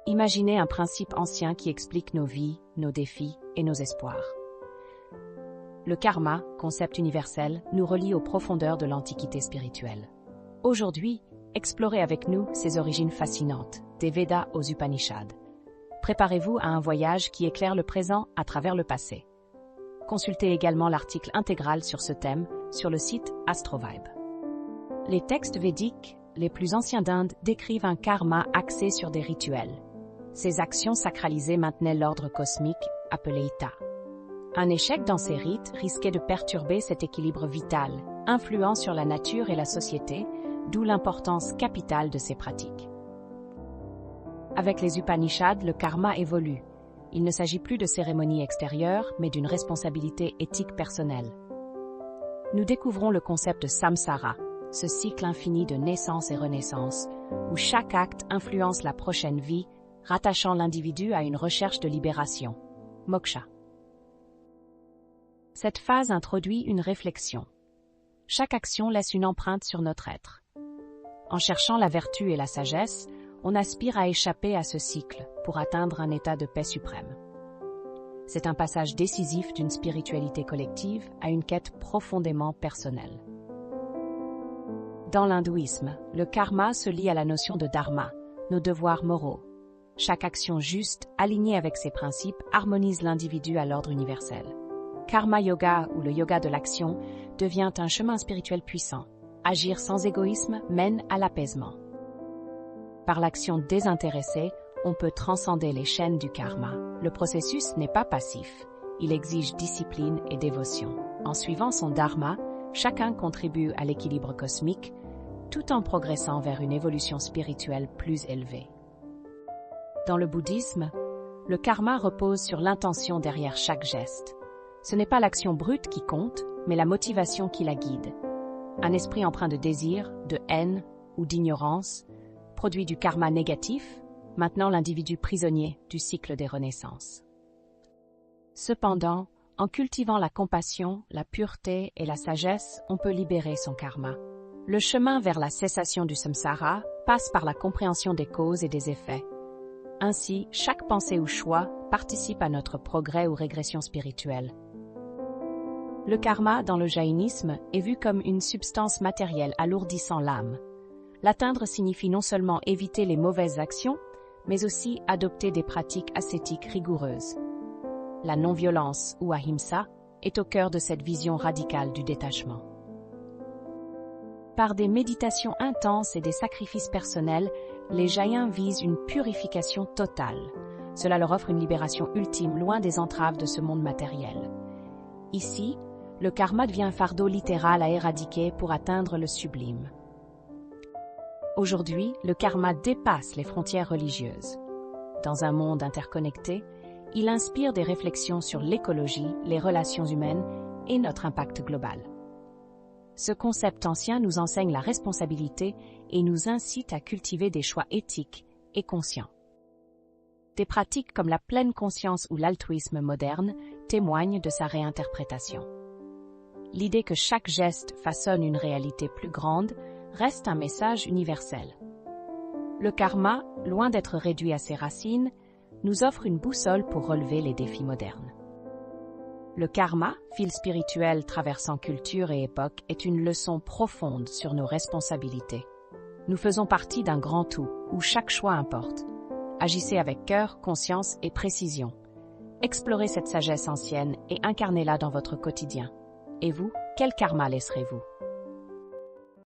Imaginez un principe ancien qui explique nos vies, nos défis et nos espoirs. Le karma, concept universel, nous relie aux profondeurs de l'antiquité spirituelle. Aujourd'hui, explorez avec nous ses origines fascinantes, des Védas aux Upanishads. Préparez-vous à un voyage qui éclaire le présent à travers le passé. Consultez également l'article intégral sur ce thème sur le site AstroVibe. Les textes védiques, les plus anciens d'Inde, décrivent un karma axé sur des rituels. Ces actions sacralisées maintenaient l'ordre cosmique, appelé Ita. Un échec dans ces rites risquait de perturber cet équilibre vital, influant sur la nature et la société, d'où l'importance capitale de ces pratiques. Avec les Upanishads, le karma évolue. Il ne s'agit plus de cérémonies extérieures, mais d'une responsabilité éthique personnelle. Nous découvrons le concept de samsara, ce cycle infini de naissance et renaissance, où chaque acte influence la prochaine vie, rattachant l'individu à une recherche de libération, moksha. Cette phase introduit une réflexion. Chaque action laisse une empreinte sur notre être. En cherchant la vertu et la sagesse, on aspire à échapper à ce cycle pour atteindre un état de paix suprême. C'est un passage décisif d'une spiritualité collective à une quête profondément personnelle. Dans l'hindouisme, le karma se lie à la notion de dharma, nos devoirs moraux. Chaque action juste, alignée avec ces principes, harmonise l'individu à l'ordre universel. Karma Yoga, ou le yoga de l'action, devient un chemin spirituel puissant. Agir sans égoïsme mène à l'apaisement. Par l'action désintéressée, on peut transcender les chaînes du karma. Le processus n'est pas passif. Il exige discipline et dévotion. En suivant son dharma, chacun contribue à l'équilibre cosmique, tout en progressant vers une évolution spirituelle plus élevée. Dans le bouddhisme, le karma repose sur l'intention derrière chaque geste. Ce n'est pas l'action brute qui compte, mais la motivation qui la guide. Un esprit empreint de désir, de haine ou d'ignorance produit du karma négatif, maintenant l'individu prisonnier du cycle des renaissances. Cependant, en cultivant la compassion, la pureté et la sagesse, on peut libérer son karma. Le chemin vers la cessation du samsara passe par la compréhension des causes et des effets. Ainsi, chaque pensée ou choix participe à notre progrès ou régression spirituelle. Le karma, dans le jaïnisme, est vu comme une substance matérielle alourdissant l'âme. L'atteindre signifie non seulement éviter les mauvaises actions, mais aussi adopter des pratiques ascétiques rigoureuses. La non-violence, ou ahimsa, est au cœur de cette vision radicale du détachement. Par des méditations intenses et des sacrifices personnels, les jaïns visent une purification totale. Cela leur offre une libération ultime, loin des entraves de ce monde matériel. Ici, le karma devient un fardeau littéral à éradiquer pour atteindre le sublime. Aujourd'hui, le karma dépasse les frontières religieuses. Dans un monde interconnecté, il inspire des réflexions sur l'écologie, les relations humaines et notre impact global. Ce concept ancien nous enseigne la responsabilité et nous incite à cultiver des choix éthiques et conscients. Des pratiques comme la pleine conscience ou l'altruisme moderne témoignent de sa réinterprétation. L'idée que chaque geste façonne une réalité plus grande reste un message universel. Le karma, loin d'être réduit à ses racines, nous offre une boussole pour relever les défis modernes. Le karma, fil spirituel traversant culture et époque, est une leçon profonde sur nos responsabilités. Nous faisons partie d'un grand tout, où chaque choix importe. Agissez avec cœur, conscience et précision. Explorez cette sagesse ancienne et incarnez-la dans votre quotidien. Et vous, quel karma laisserez-vous ?